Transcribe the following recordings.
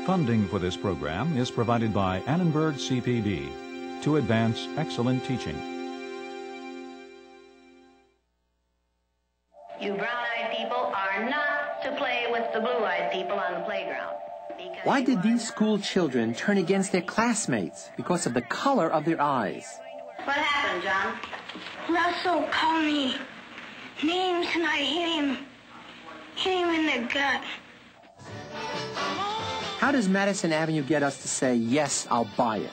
Funding for this program is provided by Annenberg CPB to advance excellent teaching. You brown-eyed people are not to play with the blue-eyed people on the playground. Why did these school children turn against their classmates because of the color of their eyes? What happened, John? Russell called me names and I hit him in the gut. How does Madison Avenue get us to say, yes, I'll buy it?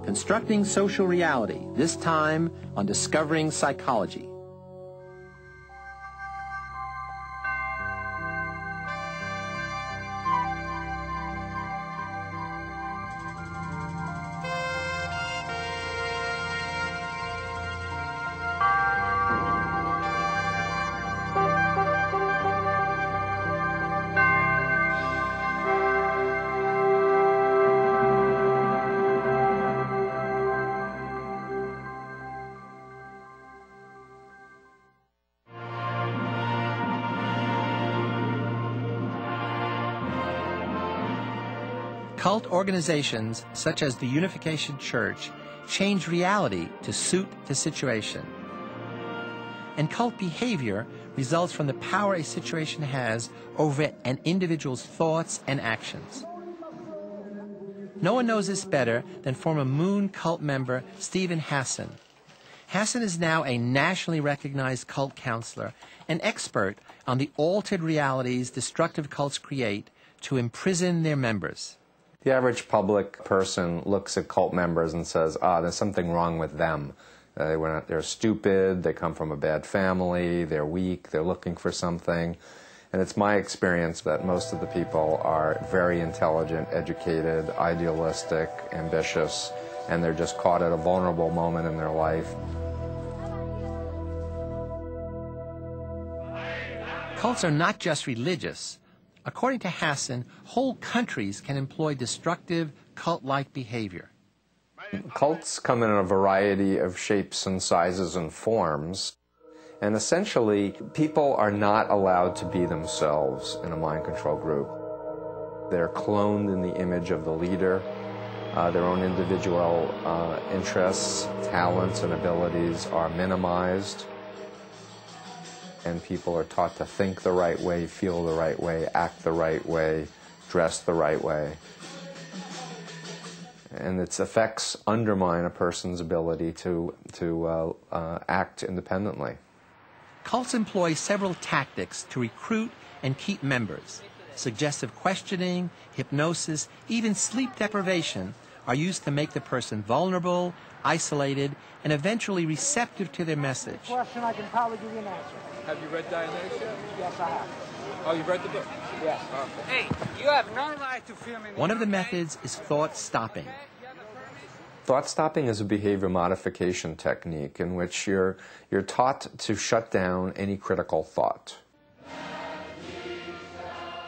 Constructing Social Reality, this time on Discovering Psychology. Cult organizations, such as the Unification Church, change reality to suit the situation. And cult behavior results from the power a situation has over an individual's thoughts and actions. No one knows this better than former Moon cult member Stephen Hassan. Hassan is now a nationally recognized cult counselor, an expert on the altered realities destructive cults create to imprison their members. The average public person looks at cult members and says, there's something wrong with them. They're stupid, they come from a bad family, they're weak, they're looking for something. And it's my experience that most of the people are very intelligent, educated, idealistic, ambitious, and they're just caught at a vulnerable moment in their life. Cults are not just religious. According to Hassan, whole countries can employ destructive, cult-like behavior. Cults come in a variety of shapes and sizes and forms. And essentially, people are not allowed to be themselves in a mind control group. They're cloned in the image of the leader. Their own individual interests, talents, and abilities are minimized. And people are taught to think the right way, feel the right way, act the right way, dress the right way. And its effects undermine a person's ability to act independently. Cults employ several tactics to recruit and keep members. Suggestive questioning, hypnosis, even sleep deprivation are used to make the person vulnerable, isolated, and eventually receptive to their message. Question, I can probably give you an answer. Have you read Dionysia? Yes, I have. Oh, you've read the book? Yes. Okay. Hey, you have no right to film in. One of the methods is thought stopping. Thought stopping is a behavior modification technique in which you're taught to shut down any critical thought.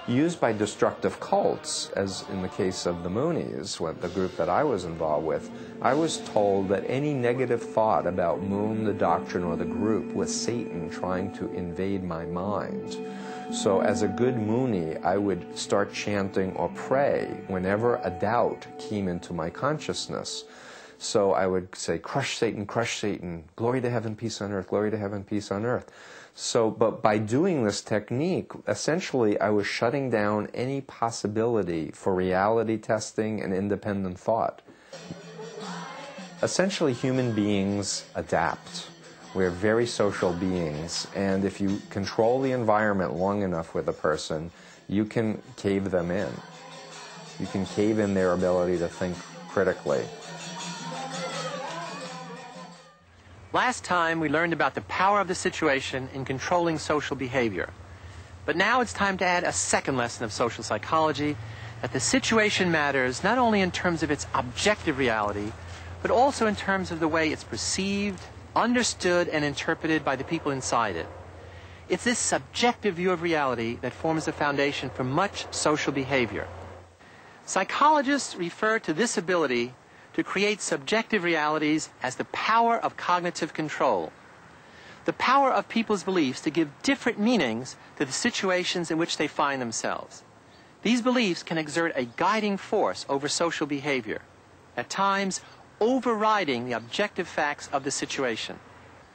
Used by destructive cults, as in the case of the Moonies, the group that I was involved with, I was told that any negative thought about Moon, the doctrine, or the group was Satan trying to invade my mind. So as a good Moonie, I would start chanting or pray whenever a doubt came into my consciousness. So I would say, crush Satan, glory to heaven, peace on earth, glory to heaven, peace on earth. So, but by doing this technique, essentially I was shutting down any possibility for reality testing and independent thought. Essentially, human beings adapt. We're very social beings, and if you control the environment long enough with a person, you can cave them in. You can cave in their ability to think critically. Last time, we learned about the power of the situation in controlling social behavior. But now it's time to add a second lesson of social psychology, that the situation matters not only in terms of its objective reality, but also in terms of the way it's perceived, understood, and interpreted by the people inside it. It's this subjective view of reality that forms the foundation for much social behavior. Psychologists refer to this ability to create subjective realities as the power of cognitive control. the power of people's beliefs to give different meanings to the situations in which they find themselves. These beliefs can exert a guiding force over social behavior, at times overriding the objective facts of the situation.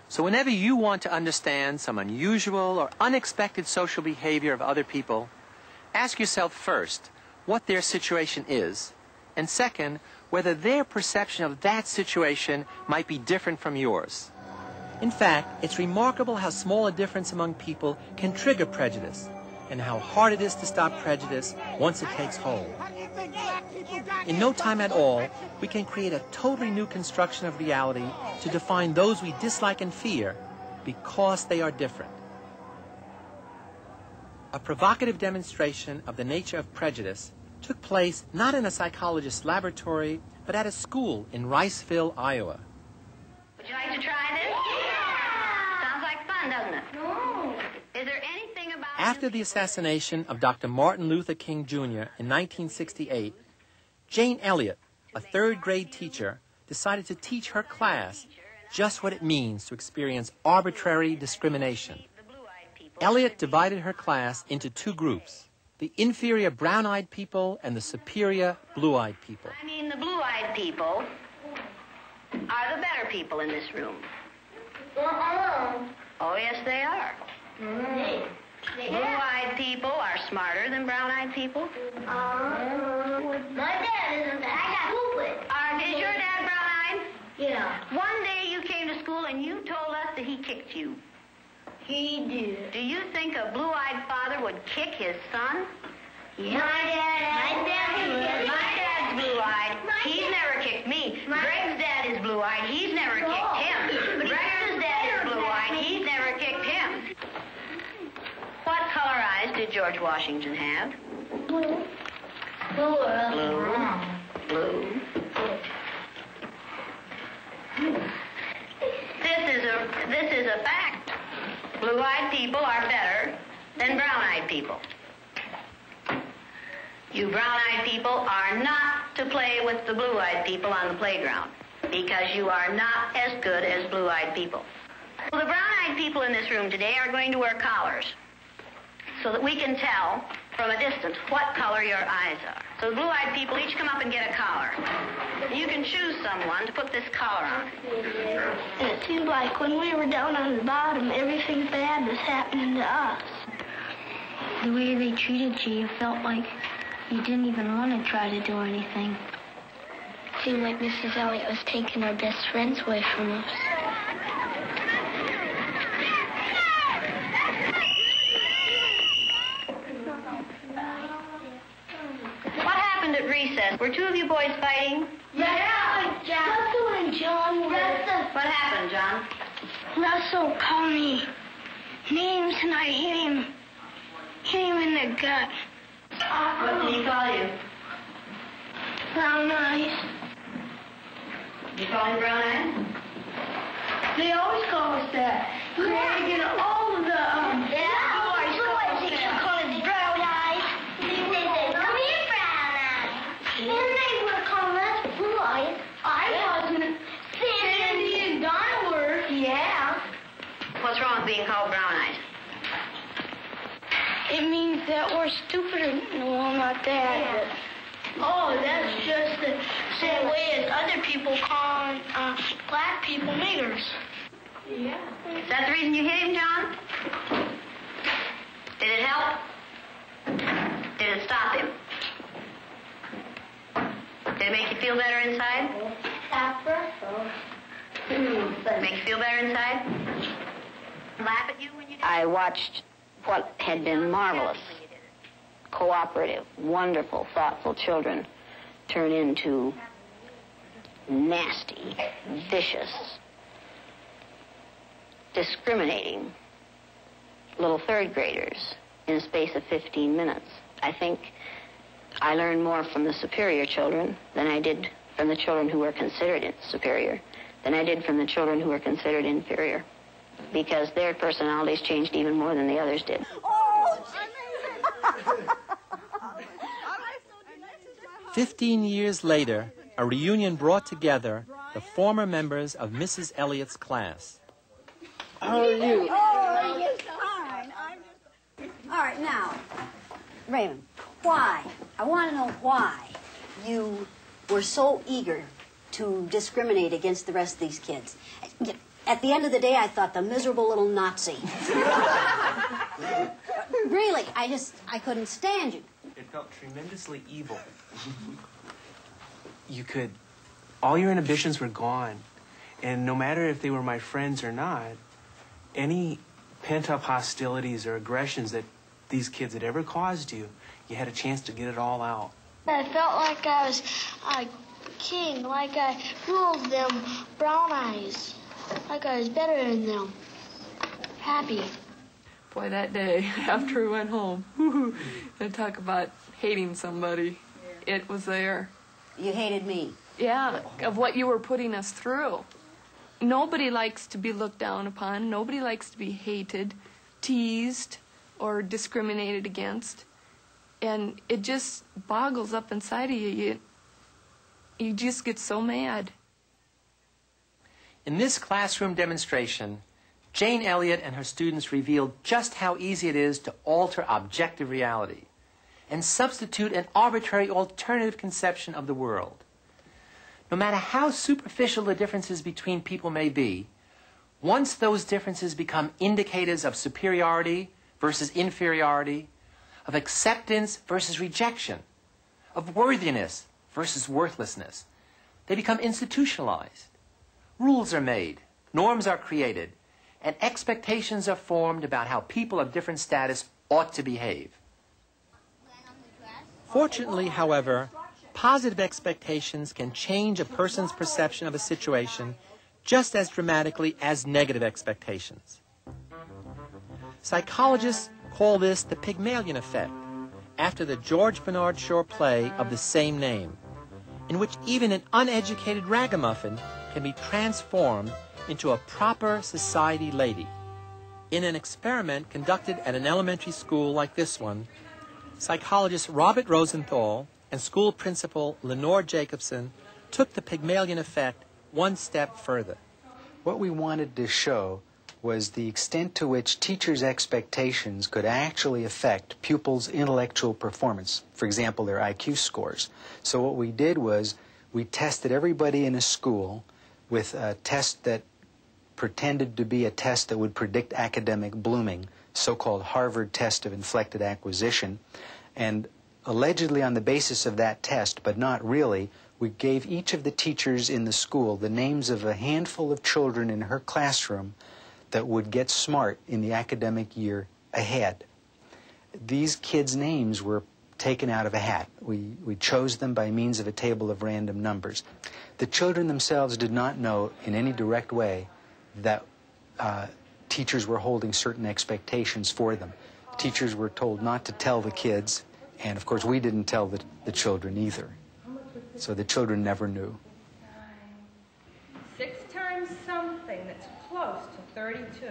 So whenever you want to understand some unusual or unexpected social behavior of other people, ask yourself first what their situation is, and second, whether their perception of that situation might be different from yours. In fact, it's remarkable how small a difference among people can trigger prejudice, and how hard it is to stop prejudice once it takes hold. In no time at all, we can create a totally new construction of reality to define those we dislike and fear because they are different. A provocative demonstration of the nature of prejudice took place not in a psychologist's laboratory, but at a school in Riceville, Iowa. Would you like to try this? Yeah! Sounds like fun, doesn't it? No. Is there anything about... After the assassination of Dr. Martin Luther King Jr. in 1968, Jane Elliott, a third-grade teacher, decided to teach her class just what it means to experience arbitrary discrimination. Elliott divided her class into two groups, the inferior brown-eyed people and the superior blue-eyed people. I mean, the blue-eyed people are the better people in this room. Oh, yes, they are. Blue-eyed people are smarter than brown-eyed people. My dad isn't. I got stupid. Is your dad brown-eyed? Yeah. One day you came to school and you told us that he kicked you. He did. Do you think a blue-eyed father would kick his son? Yeah. My dad's blue-eyed. He's never kicked me. Greg's dad is blue-eyed. He's never kicked him. Greg's dad is blue-eyed. He's never kicked him. What color eyes did George Washington have? Blue. Blue. This is a fact. Blue-eyed people are better than brown-eyed people. You brown-eyed people are not to play with the blue-eyed people on the playground because you are not as good as blue-eyed people. Well, the brown-eyed people in this room today are going to wear collars so that we can tell from a distance what color your eyes are. So the blue-eyed people each come up and get a collar. You can choose someone to put this collar on. And it seemed like when we were down on the bottom, everything bad was happening to us. The way they treated you, you felt like you didn't even want to try to do anything. It seemed like Mrs. Elliott was taking our best friends away from us. What happened at recess? Were two of you boys fighting? Yeah, Russell and John were. What happened, John? Russell called me names and I hit him in the gut. What did he call you? Brown eyes. Did you call him brown eyes? They always call us that. Greg and all of the boys call us brown eyes. They say, come here, brown eyes. And they were calling us blue eyes. I wasn't. Sandy and Donna were. Yeah. What's wrong with being called brown eyes? It means that we're stupider. Well, not that. Oh, that's just the same way as other people call black people niggers. Yeah. Is that the reason you hit him, John? Did it help? Did it stop him? Did it make you feel better inside? Make you feel better inside? Laugh at you when you did it? I watched what had been marvelous, cooperative, wonderful, thoughtful children turn into nasty, vicious, discriminating little third graders in a space of 15 minutes. I think I learned more from the superior children than I did from the children who were considered superior, than I did from the children who were considered inferior, because their personalities changed even more than the others did. 15 years later, a reunion brought together the former members of Mrs. Elliott's class. How are you? Oh, it's fine. All right, now, Raymond, why? I want to know why you were so eager to discriminate against the rest of these kids. At the end of the day, I thought the miserable little Nazi. Really, I couldn't stand you. It felt tremendously evil. All your inhibitions were gone. And no matter if they were my friends or not, any pent-up hostilities or aggressions that these kids had ever caused you, you had a chance to get it all out. I felt like I was a king, like I ruled them brown eyes, like I was better than them. Happy. Boy, that day after we went home, and talk about hating somebody, it was there. You hated me. Yeah, of what you were putting us through. Nobody likes to be looked down upon. Nobody likes to be hated, teased, or discriminated against. And it just boggles up inside of you. You just get so mad. In this classroom demonstration, Jane Elliott and her students revealed just how easy it is to alter objective reality and substitute an arbitrary alternative conception of the world. No matter how superficial the differences between people may be, once those differences become indicators of superiority versus inferiority, of acceptance versus rejection, of worthiness versus worthlessness, they become institutionalized. Rules are made, norms are created, and expectations are formed about how people of different status ought to behave. Fortunately, however, positive expectations can change a person's perception of a situation just as dramatically as negative expectations. Psychologists call this the Pygmalion effect, after the George Bernard Shaw play of the same name, in which even an uneducated ragamuffin can be transformed into a proper society lady. In an experiment conducted at an elementary school like this one, psychologist Robert Rosenthal and school principal Lenore Jacobson took the Pygmalion effect one step further. What we wanted to show was the extent to which teachers' expectations could actually affect pupils' intellectual performance, for example, their IQ scores. So what we did was we tested everybody in a school with a test that pretended to be a test that would predict academic blooming, so-called Harvard test of inflected acquisition, and allegedly on the basis of that test, but not really, we gave each of the teachers in the school the names of a handful of children in her classroom that would get smart in the academic year ahead. These kids' names were taken out of a hat. We chose them by means of a table of random numbers. The children themselves did not know in any direct way that teachers were holding certain expectations for them. Teachers were told not to tell the kids, and of course we didn't tell the children either. So the children never knew. 6 times something that's close to 32.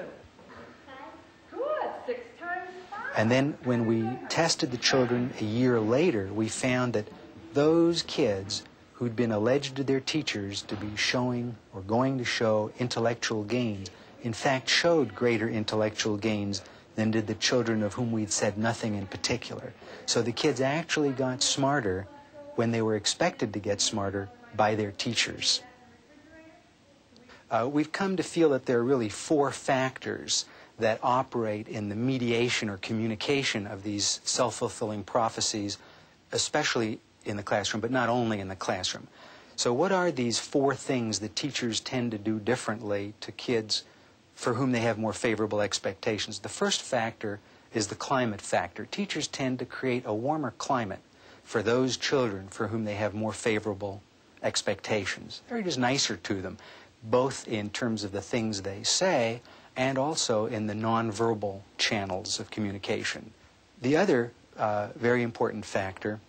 Good. 6 times 5. And then when we tested the children a year later, we found that those kids who'd been alleged to their teachers to be showing or going to show intellectual gains, in fact showed greater intellectual gains than did the children of whom we'd said nothing in particular. So the kids actually got smarter when they were expected to get smarter by their teachers. We've come to feel that there are really 4 factors that operate in the mediation or communication of these self-fulfilling prophecies, especially in the classroom, but not only in the classroom. So what are these 4 things that teachers tend to do differently to kids for whom they have more favorable expectations? The first factor is the climate factor. Teachers tend to create a warmer climate for those children for whom they have more favorable expectations. They're just nicer to them, both in terms of the things they say and also in the nonverbal channels of communication. The other very important factor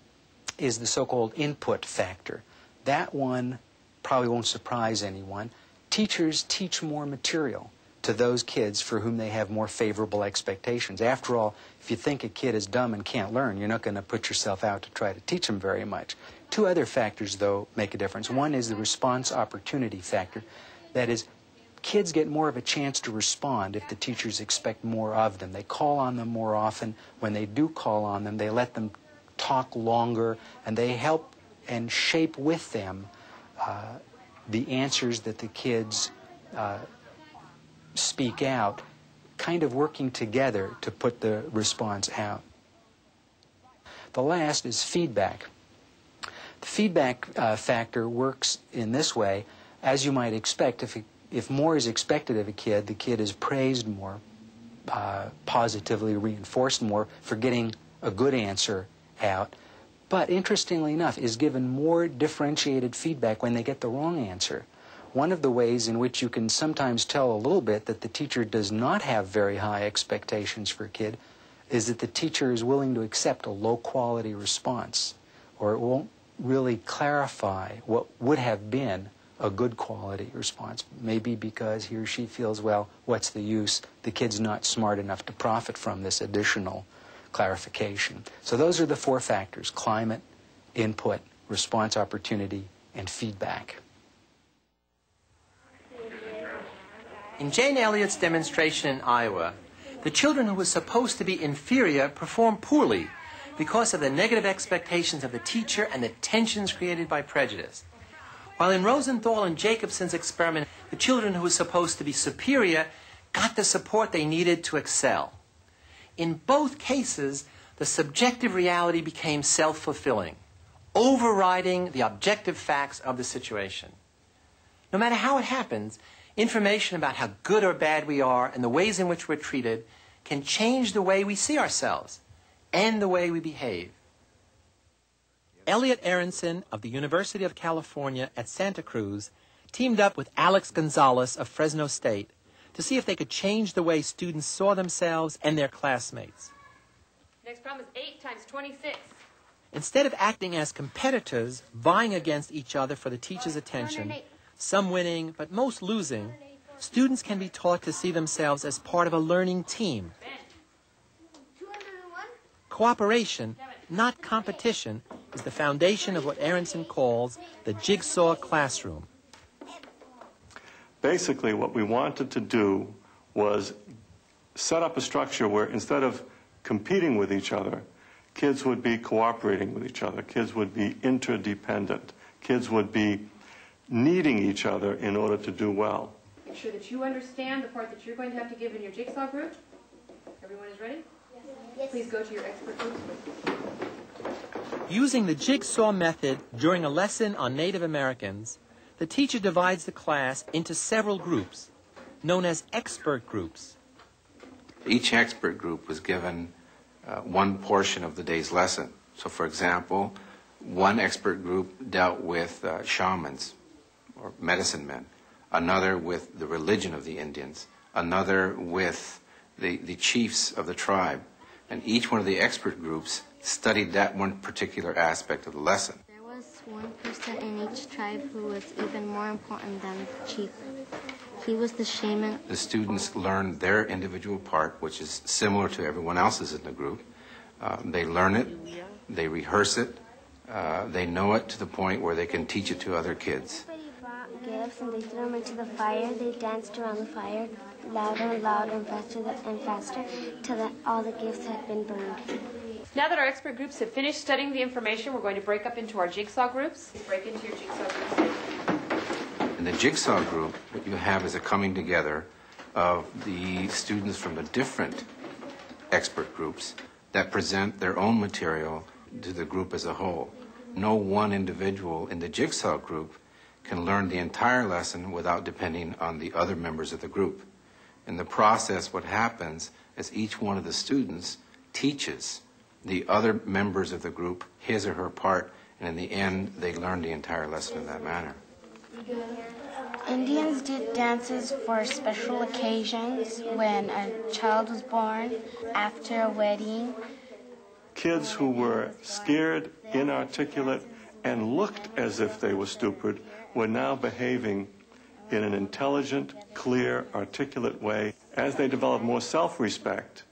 is the so-called input factor. That one probably won't surprise anyone. Teachers teach more material to those kids for whom they have more favorable expectations. After all, if you think a kid is dumb and can't learn, you're not going to put yourself out to try to teach them very much. 2 other factors, though, make a difference. One is the response opportunity factor. That is, kids get more of a chance to respond if the teachers expect more of them. They call on them more often. When they do call on them, they let them talk longer, and they help and shape with them the answers that the kids speak out, kind of working together to put the response out. The last is feedback. The feedback factor works in this way. As you might expect, if more is expected of a kid, the kid is praised more, positively reinforced more for getting a good answer out. But interestingly enough, is given more differentiated feedback when they get the wrong answer. One of the ways in which you can sometimes tell a little bit that the teacher does not have very high expectations for a kid is that the teacher is willing to accept a low-quality response, or it won't really clarify what would have been a good quality response. Maybe because he or she feels, well, what's the use? The kid's not smart enough to profit from this additional clarification. So those are the four factors: climate, input, response opportunity, and feedback. In Jane Elliott's demonstration in Iowa, the children who were supposed to be inferior performed poorly because of the negative expectations of the teacher and the tensions created by prejudice. While in Rosenthal and Jacobson's experiment, the children who were supposed to be superior got the support they needed to excel. In both cases, the subjective reality became self-fulfilling, overriding the objective facts of the situation. No matter how it happens, information about how good or bad we are and the ways in which we're treated can change the way we see ourselves and the way we behave. Elliot Aronson of the University of California at Santa Cruz teamed up with Alex Gonzalez of Fresno State to see if they could change the way students saw themselves and their classmates. Next problem is 8 times 26. Instead of acting as competitors, vying against each other for the teacher's attention, some winning but most losing, students can be taught to see themselves as part of a learning team. Cooperation, not competition, is the foundation of what Aronson calls the jigsaw classroom. Basically, what we wanted to do was set up a structure where instead of competing with each other, kids would be cooperating with each other. Kids would be interdependent. Kids would be needing each other in order to do well. Make sure that you understand the part that you're going to have to give in your jigsaw group. Everyone is ready? Yes. Please go to your expert groups. Using the jigsaw method during a lesson on Native Americans, the teacher divides the class into several groups, known as expert groups. Each expert group was given one portion of the day's lesson. So, for example, one expert group dealt with shamans or medicine men, another with the religion of the Indians, another with the chiefs of the tribe. And each one of the expert groups studied that one particular aspect of the lesson. There was one person in each tribe who was even more important than the chief. He was the shaman. The students learned their individual part, which is similar to everyone else's in the group. They learn it, they rehearse it, they know it to the point where they can teach it to other kids. Everybody brought gifts and they threw them into the fire. They danced around the fire louder and louder and faster till all the gifts had been burned. Now that our expert groups have finished studying the information, we're going to break up into our jigsaw groups. Break into your jigsaw groups. In the jigsaw group, what you have is a coming together of the students from the different expert groups that present their own material to the group as a whole. No one individual in the jigsaw group can learn the entire lesson without depending on the other members of the group. In the process, what happens is each one of the students teaches the other members of the group his or her part, and in the end, they learn the entire lesson in that manner. Indians did dances for special occasions, when a child was born, after a wedding. Kids who were scared, inarticulate, and looked as if they were stupid were now behaving in an intelligent, clear, articulate way. As they developed more self-respect,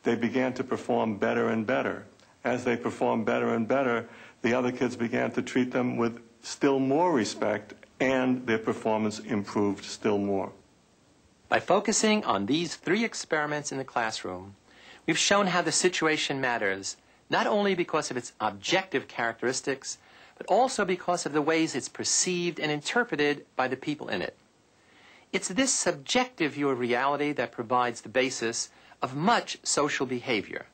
they began to perform better and better. As they performed better and better, the other kids began to treat them with still more respect, and their performance improved still more. By focusing on these 3 experiments in the classroom, we've shown how the situation matters, not only because of its objective characteristics, but also because of the ways it's perceived and interpreted by the people in it. It's this subjective view of reality that provides the basis of much social behavior.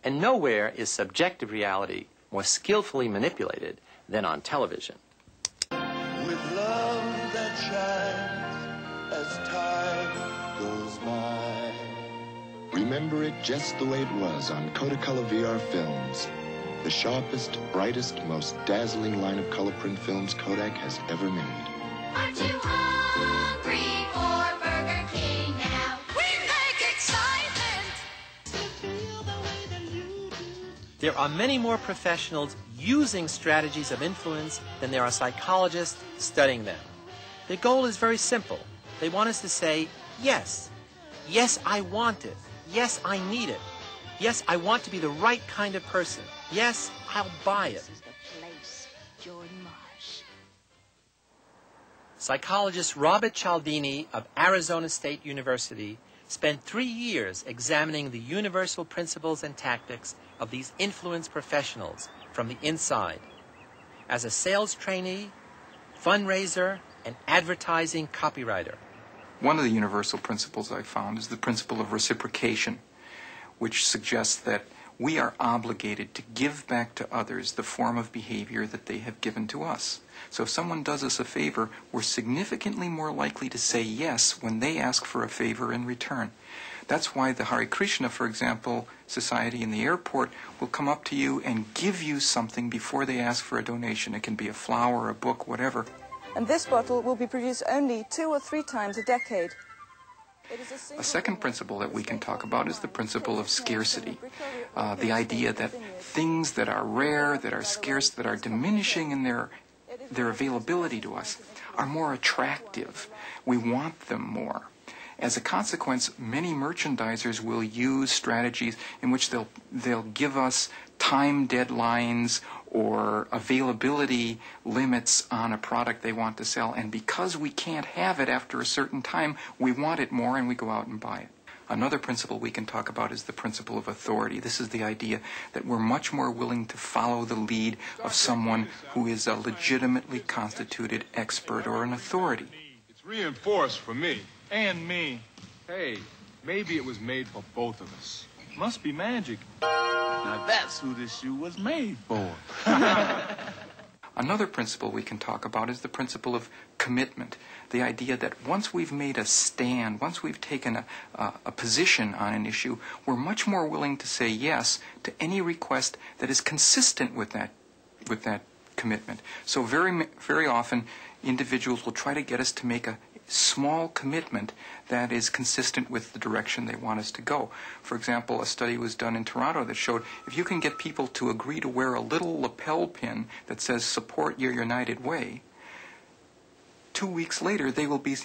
And nowhere is subjective reality more skillfully manipulated than on television. With love that shines as time goes by. Remember it just the way it was on Kodacolor VR films. The sharpest, brightest, most dazzling line of color print films Kodak has ever made. Aren't you hungry for Burger King now? We make excitement. There are many more professionals using strategies of influence than there are psychologists studying them. Their goal is very simple. They want us to say, yes. Yes, I want it. Yes, I need it. Yes, I want to be the right kind of person. Yes, I'll buy it. Psychologist Robert Cialdini of Arizona State University spent 3 years examining the universal principles and tactics of these influence professionals from the inside. As a sales trainee, fundraiser, and advertising copywriter. One of the universal principles I found is the principle of reciprocation, which suggests that we are obligated to give back to others the form of behavior that they have given to us. So if someone does us a favor, we're significantly more likely to say yes when they ask for a favor in return. That's why the Hare Krishna, for example, society in the airport will come up to you and give you something before they ask for a donation. It can be a flower, a book, whatever. And this bottle will be produced only 2 or 3 times a decade. A second principle that we can talk about is the principle of scarcity. The idea that things that are rare, that are scarce, that are diminishing in their availability to us are more attractive. We want them more. As a consequence, many merchandisers will use strategies in which they'll give us time deadlines or availability limits on a product they want to sell, and because we can't have it after a certain time, we want it more and we go out and buy it. Another principle we can talk about is the principle of authority. This is the idea that we're much more willing to follow the lead of someone who is a legitimately constituted expert or an authority. It's reinforced for me and me. Hey, maybe it was made for both of us. Must be magic. Now that's who this shoe was made for. Another principle we can talk about is the principle of commitment. The idea that once we've made a stand, once we've taken a position on an issue, we're much more willing to say yes to any request that is consistent with that commitment. So very often individuals will try to get us to make a small commitment that is consistent with the direction they want us to go. For example, a study was done in Toronto that showed if you can get people to agree to wear a little lapel pin that says "Support Your United Way," 2 weeks later they will be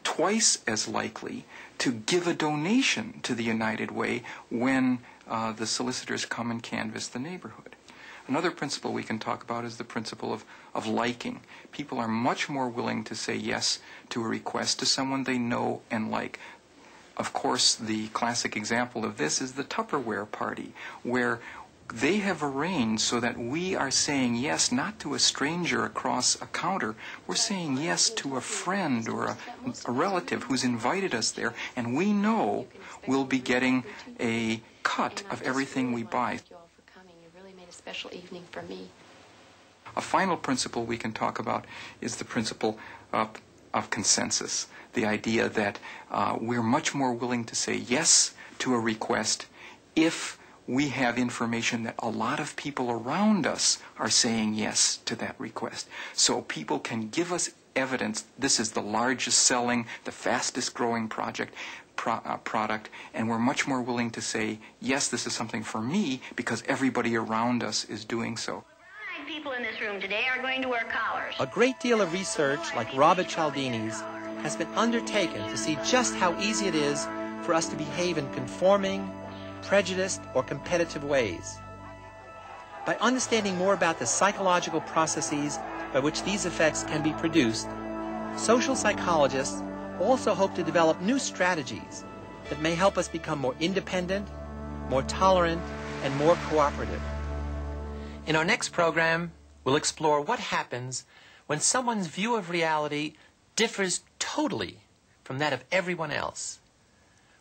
twice as likely to give a donation to the United Way when the solicitors come and canvass the neighborhood. Another principle we can talk about is the principle of liking. People are much more willing to say yes to a request to someone they know and like. Of course, the classic example of this is the Tupperware party, where they have arranged so that we are saying yes not to a stranger across a counter. We're saying yes to a friend or a relative who's invited us there, and we know we'll be getting a cut of everything we buy. Special evening for me. A final principle we can talk about is the principle of consensus. The idea that we're much more willing to say yes to a request if we have information that a lot of people around us are saying yes to that request. So people can give us evidence this is the largest selling, the fastest growing product, and we're much more willing to say, yes, this is something for me because everybody around us is doing so. People in this room today are going to wear collars. A great deal of research, like Robert Cialdini's, has been undertaken to see just how easy it is for us to behave in conforming, prejudiced, or competitive ways. By understanding more about the psychological processes by which these effects can be produced, social psychologists also hope to develop new strategies that may help us become more independent, more tolerant, and more cooperative. In our next program, we'll explore what happens when someone's view of reality differs totally from that of everyone else.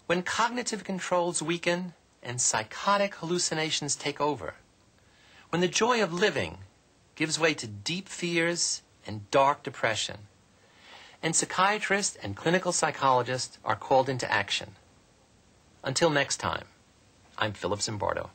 When cognitive controls weaken and psychotic hallucinations take over. When the joy of living gives way to deep fears and dark depression. And psychiatrists and clinical psychologists are called into action. Until next time, I'm Philip Zimbardo.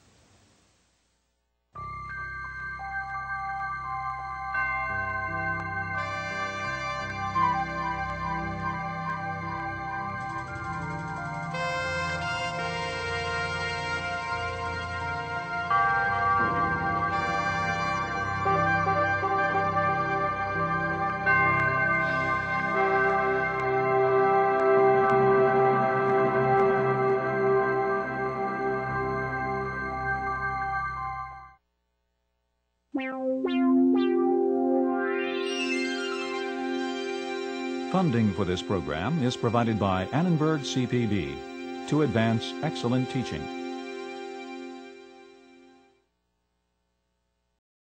Funding for this program is provided by Annenberg CPD to advance excellent teaching.